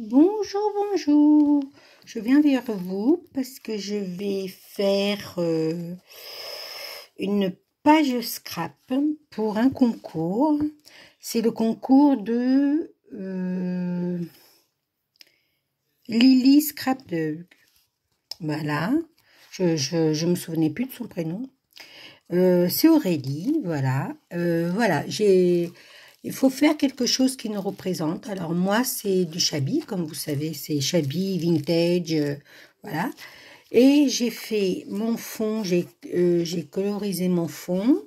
Bonjour, bonjour. Je viens vers vous parce que je vais faire une page scrap pour un concours. C'est le concours de Lily Scrapdog. Voilà. Je me souvenais plus de son prénom. C'est Aurélie, voilà. Voilà, il faut faire quelque chose qui nous représente. Alors moi, c'est du shabby, comme vous savez, c'est shabby, vintage, voilà. Et j'ai fait mon fond, j'ai colorisé mon fond.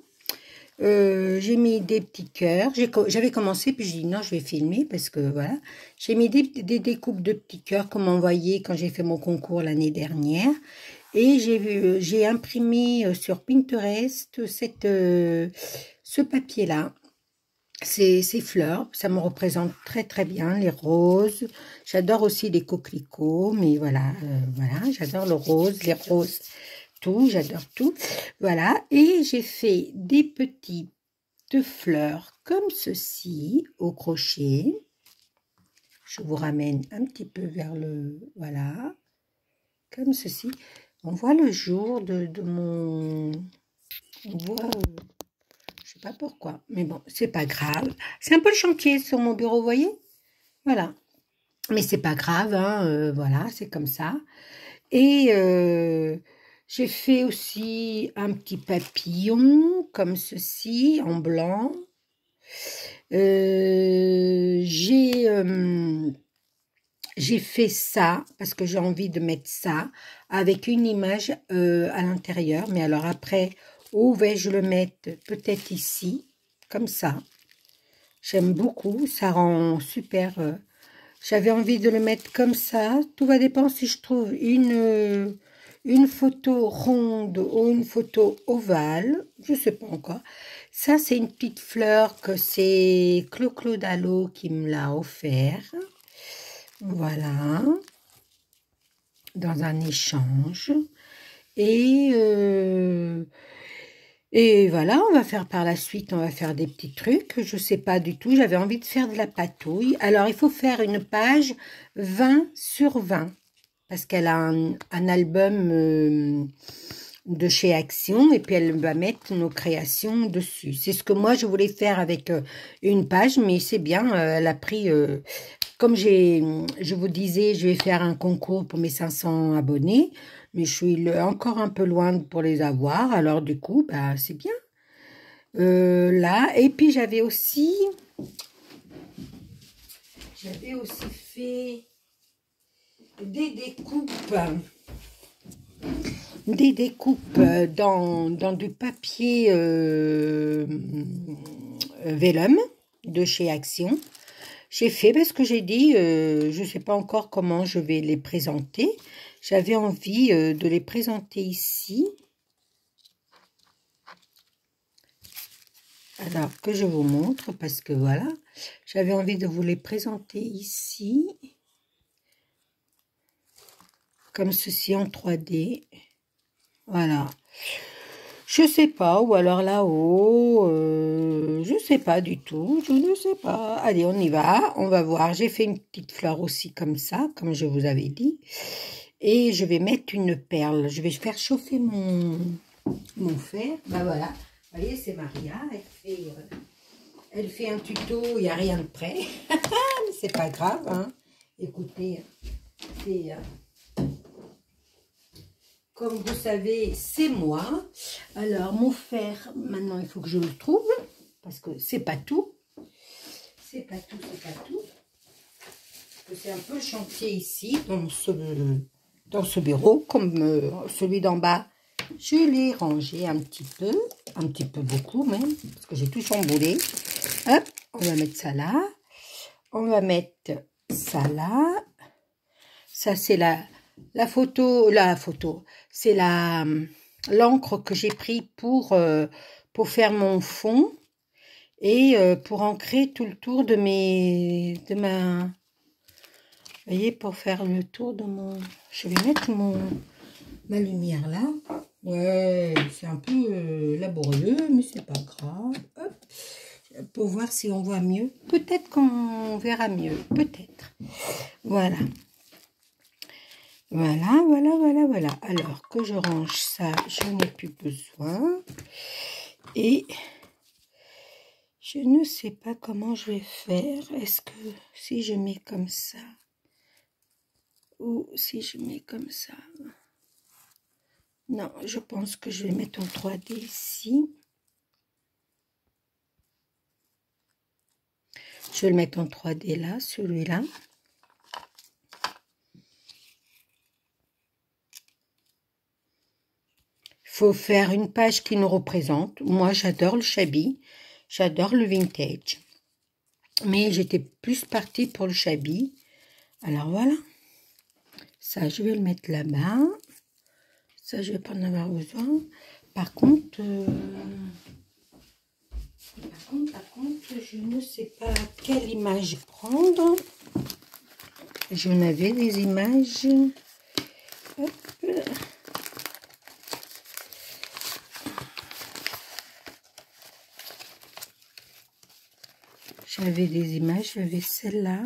J'ai mis des petits cœurs. J'avais commencé, puis j'ai dit non, je vais filmer parce que voilà. J'ai mis des découpes de petits cœurs comme on voyait quand j'ai fait mon concours l'année dernière. Et j'ai imprimé sur Pinterest ce papier-là. Ces fleurs, ça me représente très très bien, les roses. J'adore aussi les coquelicots, mais voilà, voilà, j'adore le rose, les roses, tout, j'adore tout. Voilà, et j'ai fait des petites fleurs comme ceci au crochet. Je vous ramène un petit peu vers le, voilà, comme ceci. On voit le jour de mon, on voit, je sais pas pourquoi, mais bon, c'est pas grave. C'est un peu le chantier sur mon bureau, vous voyez? Voilà. Mais c'est pas grave, hein, voilà, c'est comme ça. Et j'ai fait aussi un petit papillon, comme ceci, en blanc. J'ai fait ça, parce que j'ai envie de mettre ça, avec une image à l'intérieur. Mais alors après, où vais-je le mettre? Peut-être ici, comme ça. J'aime beaucoup, ça rend super... j'avais envie de le mettre comme ça. Tout va dépendre si je trouve une photo ronde ou une photo ovale. Je ne sais pas encore. Ça, c'est une petite fleur que c'est Clo-Clo Dalo qui me l'a offert. Voilà. Dans un échange. Et voilà, on va faire par la suite, on va faire des petits trucs. Je sais pas du tout, j'avais envie de faire de la patouille. Alors, il faut faire une page 20 sur 20. Parce qu'elle a un album de chez Action. Et puis, elle va mettre nos créations dessus. C'est ce que moi, je voulais faire avec une page. Mais c'est bien, elle a pris... comme je vous disais, je vais faire un concours pour mes 500 abonnés. Mais je suis encore un peu loin pour les avoir. Alors, du coup, bah, c'est bien. Là, et puis j'avais aussi fait des découpes dans du papier vélum de chez Action. J'ai fait parce que j'ai dit, je ne sais pas encore comment je vais les présenter. J'avais envie de les présenter ici. Alors, que je vous montre, parce que voilà, j'avais envie de vous les présenter ici. Comme ceci en 3D. Voilà. Je sais pas, ou alors là-haut, je sais pas du tout, je ne sais pas. Allez, on y va, on va voir. J'ai fait une petite fleur aussi comme ça, comme je vous avais dit. Et je vais mettre une perle. Je vais faire chauffer mon fer. Ben voilà, vous voyez, c'est Maria, elle fait un tuto, il n'y a rien de prêt. Mais c'est pas grave, hein. Écoutez, c'est... comme vous savez, c'est moi. Alors, mon fer, maintenant, il faut que je le trouve. Parce que c'est pas tout. C'est pas tout, c'est pas tout. C'est un peu le chantier ici, dans ce bureau. Comme celui d'en bas, je l'ai rangé un petit peu beaucoup même. Parce que j'ai tout chamboulé. Hop, on va mettre ça là. On va mettre ça là. Ça, c'est la photo, c'est l'encre que j'ai pris pour faire mon fond et pour ancrer tout le tour de ma, vous voyez, pour faire le tour de mon, je vais mettre ma lumière là. Ouais, c'est un peu laborieux, mais c'est pas grave. Hop, pour voir si on voit mieux. Peut-être qu'on verra mieux, peut-être. Voilà. Voilà, voilà, voilà, voilà. Alors que je range ça, je n'ai plus besoin. Et je ne sais pas comment je vais faire. Est-ce que si je mets comme ça, ou si je mets comme ça. Non, je pense que je vais mettre en 3D ici. Je vais le mettre en 3D là, celui-là. Il faut faire une page qui nous représente. Moi, j'adore le shabby. J'adore le vintage. Mais j'étais plus partie pour le shabby. Alors voilà. Ça, je vais le mettre là-bas. Ça, je vais pas en avoir besoin. Par contre, je ne sais pas quelle image prendre. Je n'avais des images. Hop. J'avais des images, j'avais celle-là.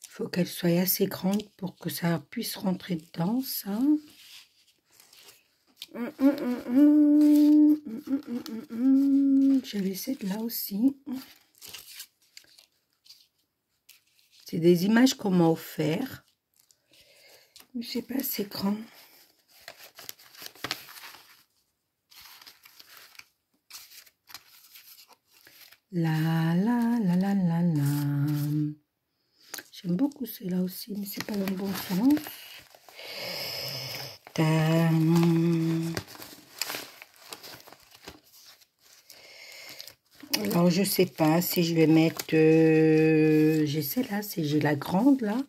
Il faut qu'elle soit assez grande pour que ça puisse rentrer dedans, ça. J'avais celle-là aussi. C'est des images qu'on m'a offert. Mais c'est pas assez grand. La la la la la la. J'aime beaucoup celle-là aussi, mais c'est pas dans le bon sens. Alors je sais pas si je vais mettre. J'ai celle-là, j'ai la grande là.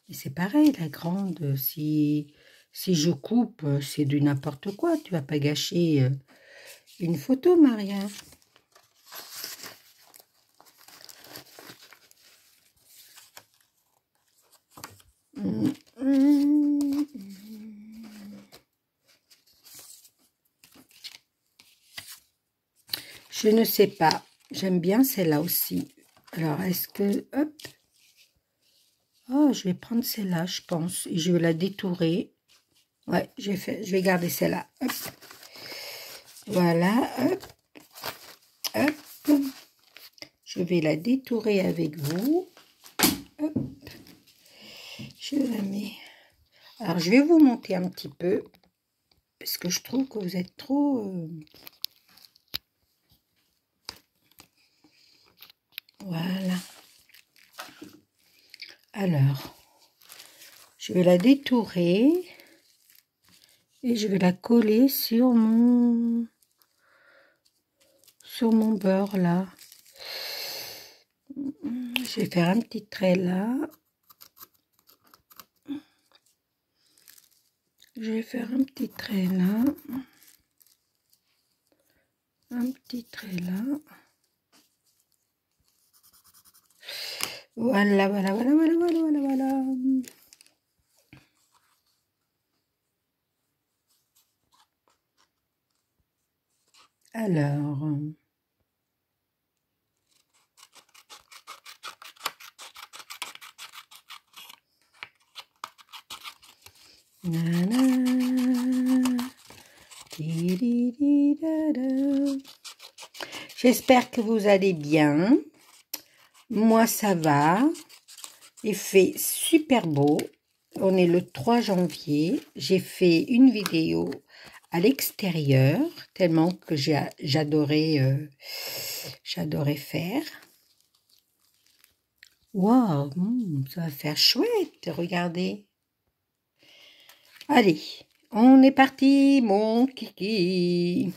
Et c'est pareil, la grande. Si je coupe, c'est du n'importe quoi. Tu vas pas gâcher une photo, Maria. Je ne sais pas. J'aime bien celle-là aussi. Alors, est-ce que... Hop. Oh, je vais prendre celle-là, je pense. Et je vais la détourer. Ouais, je vais garder celle-là. Hop. Voilà. Hop. Hop. Je vais la détourer avec vous. Hop. Je la mets. Alors, je vais vous monter un petit peu. Parce que je trouve que vous êtes trop... Voilà. Alors, je vais la détourer et je vais la coller sur mon beurre là. Je vais faire un petit trait là. Je vais faire un petit trait là. Un petit trait là. Voilà, voilà, voilà, voilà, voilà, voilà, voilà. Alors, j'espère que vous allez bien. Moi, ça va. Il fait super beau. On est le 3 janvier. J'ai fait une vidéo à l'extérieur, tellement que j'adorais faire. Waouh, ça va faire chouette, regardez. Allez, on est parti, mon kiki.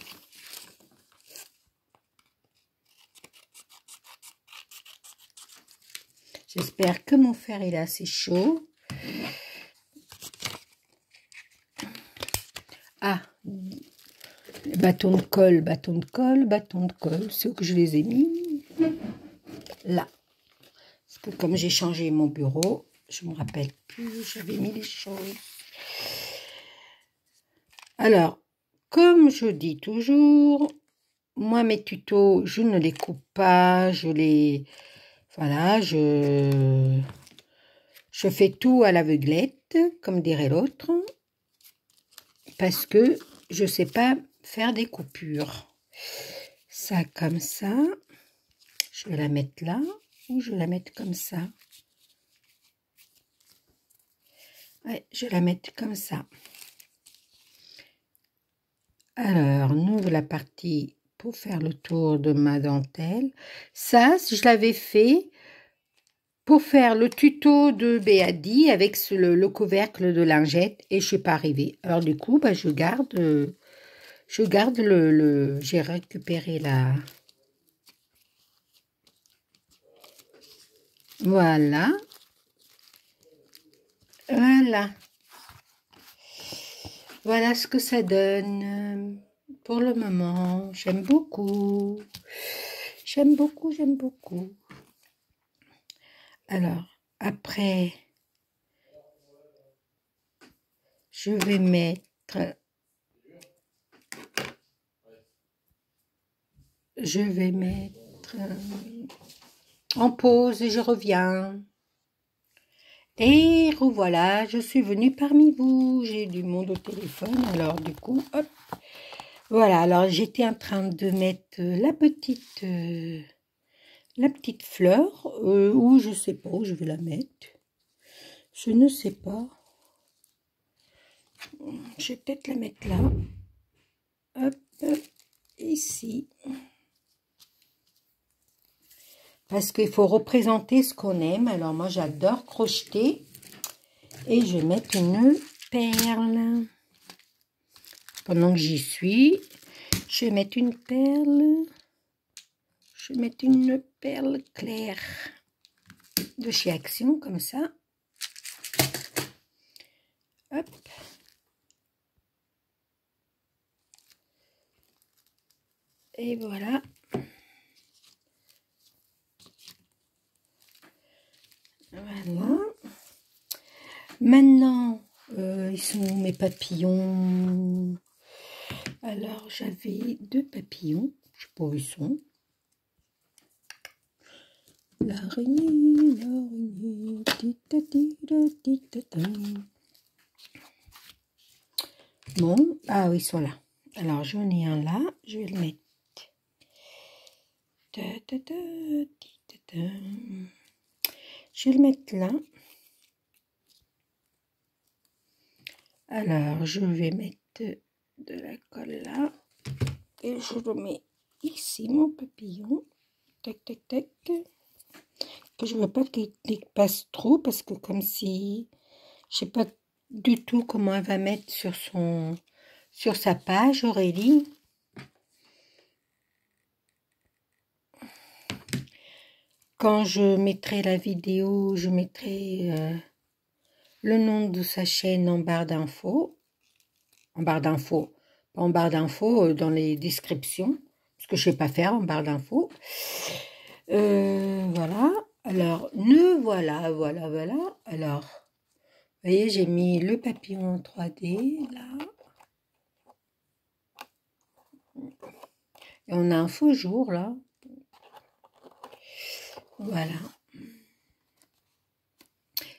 J'espère que mon fer est assez chaud. Ah, bâton de colle, bâton de colle, bâton de colle. C'est où que je les ai mis? Là. Parce que comme j'ai changé mon bureau, je ne me rappelle plus où j'avais mis les choses. Alors, comme je dis toujours, moi, mes tutos, je ne les coupe pas, je les... Voilà, je fais tout à l'aveuglette, comme dirait l'autre, parce que je ne sais pas faire des coupures. Ça, comme ça, je vais la mettre là, ou je vais la mettre comme ça. Ouais, je vais la mettre comme ça. Alors, nous, la partie pour faire le tour de ma dentelle. Ça, je l'avais fait pour faire le tuto de Béadi avec le couvercle de lingette et je ne suis pas arrivée. Alors, du coup, bah, je garde j'ai récupéré la... Voilà. Voilà. Voilà ce que ça donne pour le moment. J'aime beaucoup. J'aime beaucoup, j'aime beaucoup. Alors, après, je vais mettre en pause et je reviens. Et revoilà, je suis venue parmi vous. J'ai du monde au téléphone, alors du coup, hop. Voilà, alors j'étais en train de mettre la petite fleur, ou je sais pas où je vais la mettre. Je ne sais pas. Je vais peut-être la mettre là. Hop, ici. Parce qu'il faut représenter ce qu'on aime. Alors moi, j'adore crocheter. Et je vais mettre une perle. Pendant que j'y suis, je vais mettre une perle. Je vais mettre une perle claire de chez Action, comme ça. Hop. Et voilà. Voilà. Maintenant, ils sont où mes papillons? Alors, j'avais 2 papillons. Je sais pas où ils sont. L'araignée, l'araignée. Bon, ah oui, ils sont là. Alors, j'en ai un là. Je vais le mettre. Je vais le mettre là. Alors, je vais mettre de la colle là. Et je le mets ici, mon papillon. Tac, tac, tac. Que je ne veux pas qu'il passe trop parce que comme si... Je sais pas du tout comment elle va mettre sur sa page, Aurélie. Quand je mettrai la vidéo, je mettrai le nom de sa chaîne en barre d'infos. En barre d'infos. Pas en barre d'infos, dans les descriptions. Parce que je ne sais pas faire en barre d'infos. Voilà. Alors, voilà. Alors, vous voyez, j'ai mis le papillon en 3D, là. Et on a un faux jour, là. Voilà.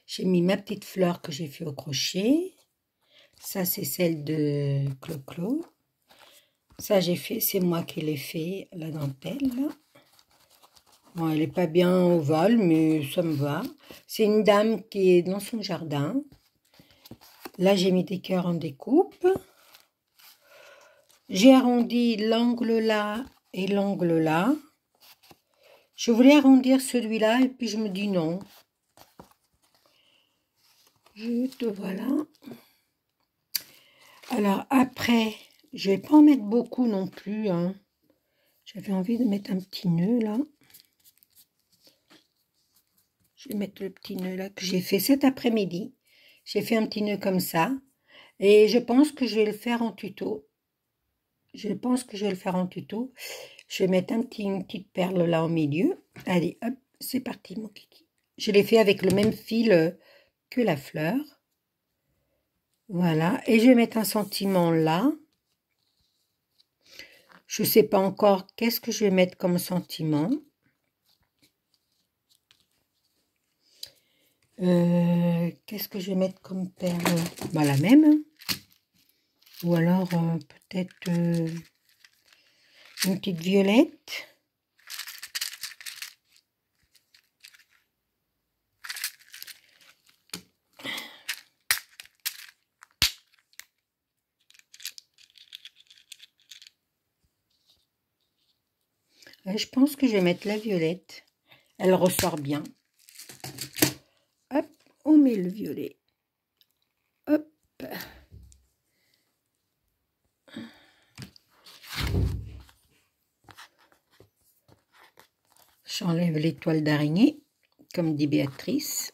J'ai mis ma petite fleur que j'ai fait au crochet. Ça, c'est celle de Clo-Clo. Ça, c'est moi qui l'ai fait, la dentelle, là. Bon, elle n'est pas bien ovale, mais ça me va. C'est une dame qui est dans son jardin. Là, j'ai mis des cœurs en découpe. J'ai arrondi l'angle là et l'angle là. Je voulais arrondir celui-là et puis je me dis non. Voilà. Alors après, je vais pas en mettre beaucoup non plus. Hein. J'avais envie de mettre un petit nœud là. Je vais mettre le petit nœud là que j'ai fait cet après-midi. J'ai fait un petit nœud comme ça. Et je pense que je vais le faire en tuto. Je vais mettre une petite perle là au milieu. Allez, hop, c'est parti mon kiki. Je l'ai fait avec le même fil que la fleur. Voilà. Et je vais mettre un sentiment là. Je sais pas encore qu'est-ce que je vais mettre comme sentiment. Qu'est-ce que je vais mettre comme perle? Bah, la même, hein. Ou alors peut-être une petite violette. Je pense que je vais mettre la violette. Elle ressort bien. Hop, on met le violet. Hop. J'enlève l'étoile d'araignée, comme dit Béatrice.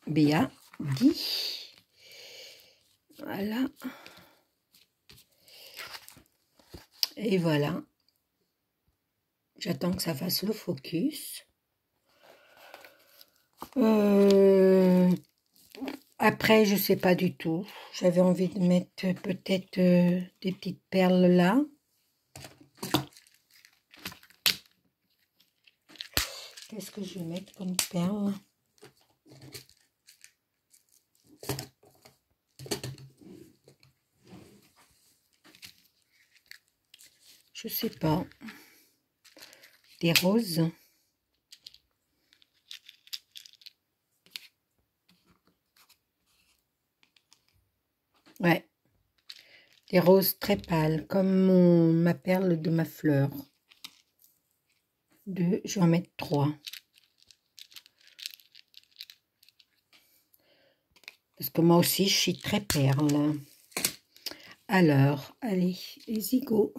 Béa dit. Voilà. Et voilà. J'attends que ça fasse le focus. Après, je sais pas du tout. J'avais envie de mettre peut-être des petites perles là. Qu'est-ce que je vais mettre comme perles? Je sais pas. Des roses. Ouais. Des roses très pâles, comme ma perle de ma fleur. Deux, je vais en mettre 3. Parce que moi aussi, je suis très perle. Alors, allez, les go.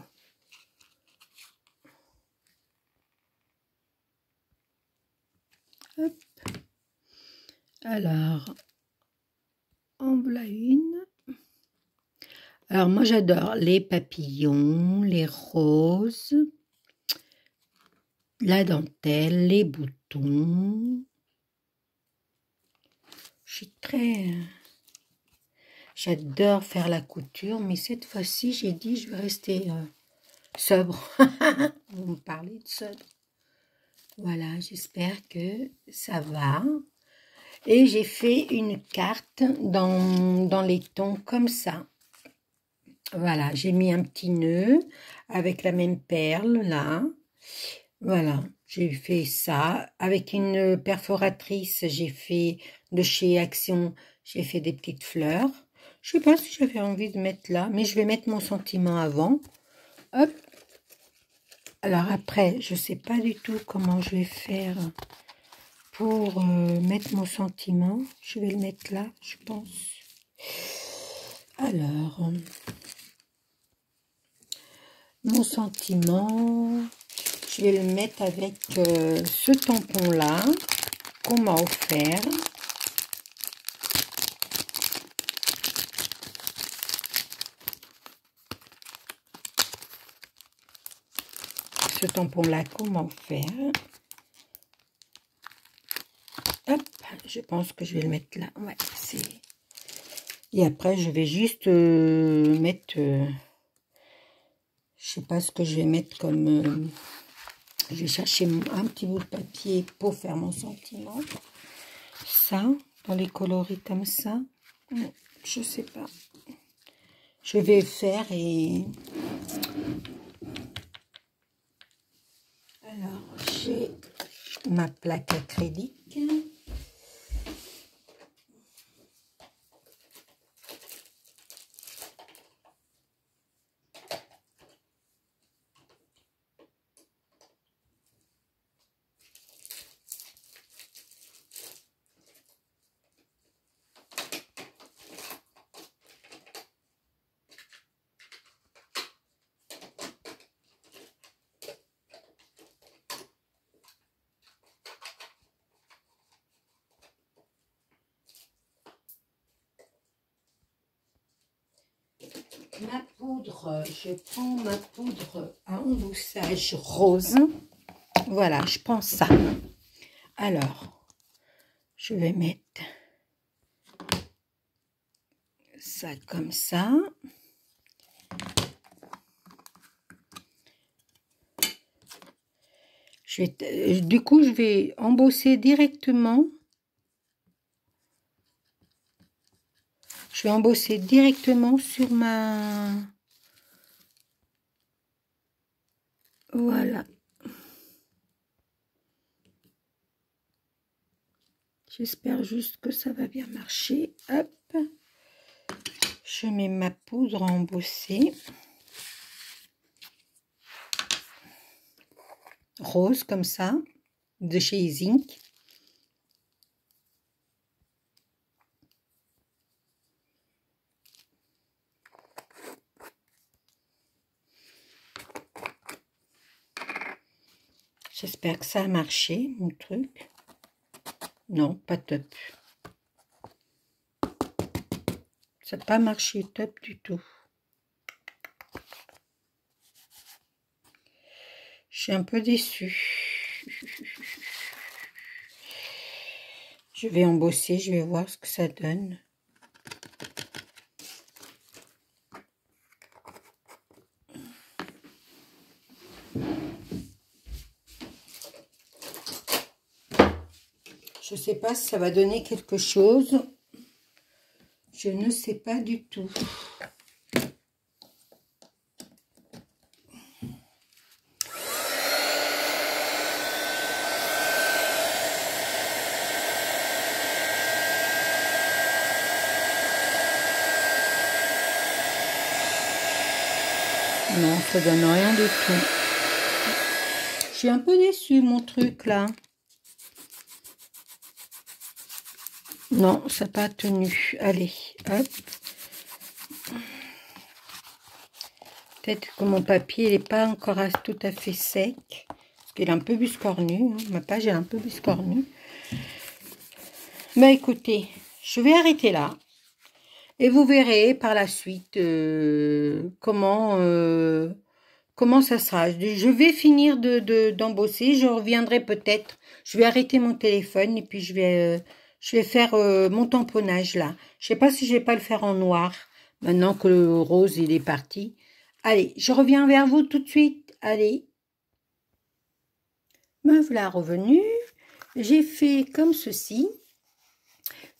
Hop. Alors, en voilà une. Alors, moi, j'adore les papillons, les roses, la dentelle, les boutons. Je suis très... J'adore faire la couture, mais cette fois-ci, j'ai dit, je vais rester sobre. Vous me parlez de sobre. Voilà, j'espère que ça va. Et j'ai fait une carte dans les tons comme ça. Voilà, j'ai mis un petit nœud avec la même perle là. Voilà, j'ai fait ça. Avec une perforatrice, j'ai fait de chez Action, j'ai fait des petites fleurs. Je sais pas si j'avais envie de mettre là, mais je vais mettre mon sentiment avant. Hop. Alors après, je sais pas du tout comment je vais faire pour mettre mon sentiment. Je vais le mettre là, je pense. Alors, mon sentiment, je vais le mettre avec ce tampon-là qu'on m'a offert. Ce tampon-là qu'on m'a offert. Hop, je pense que je vais le mettre là. Ouais, c'est... Et après, je vais juste mettre... je sais pas ce que je vais mettre comme... je vais chercher un petit bout de papier pour faire mon sentiment. Ça, dans les coloris comme ça. Je sais pas. Je vais faire et... Alors, j'ai ma plaque acrylique. Ma poudre, je prends ma poudre à emboussage rose. Voilà, je prends ça. Alors, je vais mettre ça comme ça. Du coup, je vais embosser directement. Je vais embosser directement sur ma... Voilà. J'espère juste que ça va bien marcher. Hop. Je mets ma poudre à embosser. Rose comme ça, de chez Zinc. J'espère que ça a marché, mon truc. Non, pas top. Ça n'a pas marché top du tout. Je suis un peu déçue. Je vais embosser, je vais voir ce que ça donne. Je ne sais pas si ça va donner quelque chose. Je ne sais pas du tout. Non, ça donne rien du tout. Je suis un peu déçue, mon truc, là. Non, ça n'a pas tenu. Allez, hop. Peut-être que mon papier n'est pas encore tout à fait sec. Parce qu'il est un peu biscornu. Hein. Ma page est un peu biscornue. Bah écoutez, je vais arrêter là. Et vous verrez par la suite comment ça sera. Je vais finir d'embosser. Je reviendrai peut-être. Je vais arrêter mon téléphone et puis je vais faire mon tamponnage là. Je sais pas si je vais pas le faire en noir. Maintenant que le rose il est parti. Allez, je reviens vers vous tout de suite. Allez. Me voilà revenu. J'ai fait comme ceci.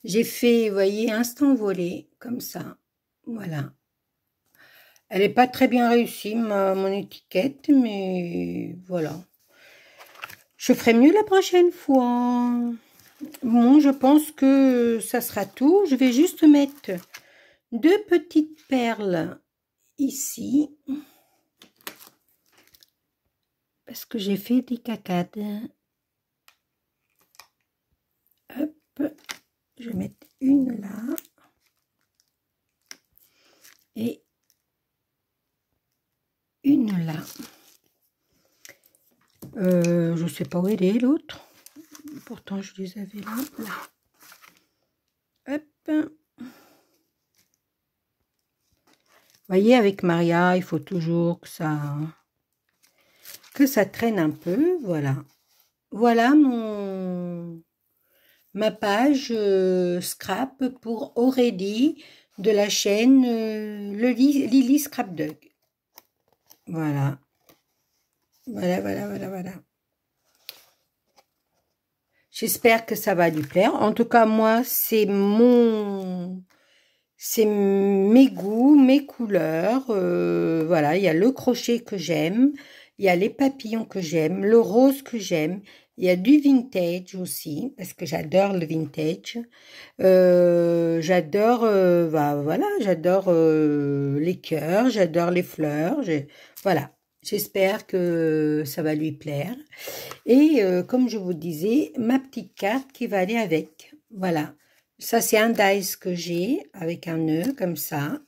J'ai fait, vous voyez, instant volé, comme ça. Voilà. Elle n'est pas très bien réussie, mon étiquette, mais voilà. Je ferai mieux la prochaine fois. Bon, je pense que ça sera tout. Je vais juste mettre 2 petites perles ici. Parce que j'ai fait des cacades. Hop. Je vais mettre une là. Et une là. Je ne sais pas où elle est, l'autre. Pourtant, je les avais là. Hop. Vous voyez, avec Maria, il faut toujours que ça traîne un peu. Voilà. Voilà ma page scrap pour Aurélie de la chaîne Lily Scrapdog. Voilà. Voilà. J'espère que ça va lui plaire. En tout cas, moi, c'est mes goûts, mes couleurs. Voilà, il y a le crochet que j'aime. Il y a les papillons que j'aime. Le rose que j'aime. Il y a du vintage aussi, parce que j'adore le vintage. J'adore, voilà, j'adore les cœurs, j'adore les fleurs. Voilà, j'espère que ça va lui plaire. Et comme je vous disais, ma petite carte qui va aller avec. Voilà, ça c'est un dice que j'ai avec un nœud comme ça.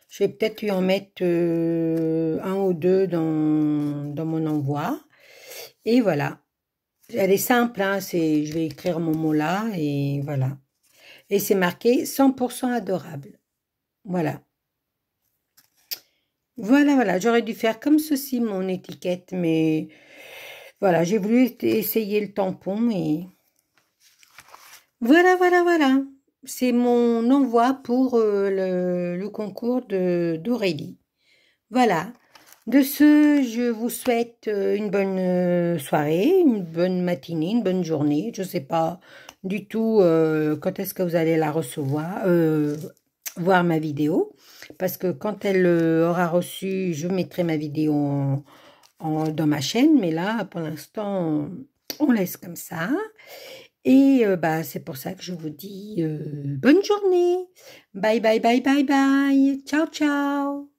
Je vais peut-être lui en mettre un ou deux dans mon envoi. Et voilà. Elle est simple, hein, je vais écrire mon mot là et voilà. Et c'est marqué 100% adorable. Voilà. Voilà. J'aurais dû faire comme ceci mon étiquette, mais voilà, j'ai voulu essayer le tampon et voilà. C'est mon envoi pour le concours d'Aurélie. Voilà. De ce, je vous souhaite une bonne soirée, une bonne matinée, une bonne journée. Je ne sais pas du tout quand est-ce que vous allez la recevoir, voir ma vidéo. Parce que quand elle aura reçu, je mettrai ma vidéo dans ma chaîne. Mais là, pour l'instant, on laisse comme ça. Et bah, c'est pour ça que je vous dis bonne journée. Bye, bye, bye, bye, bye. Ciao, ciao.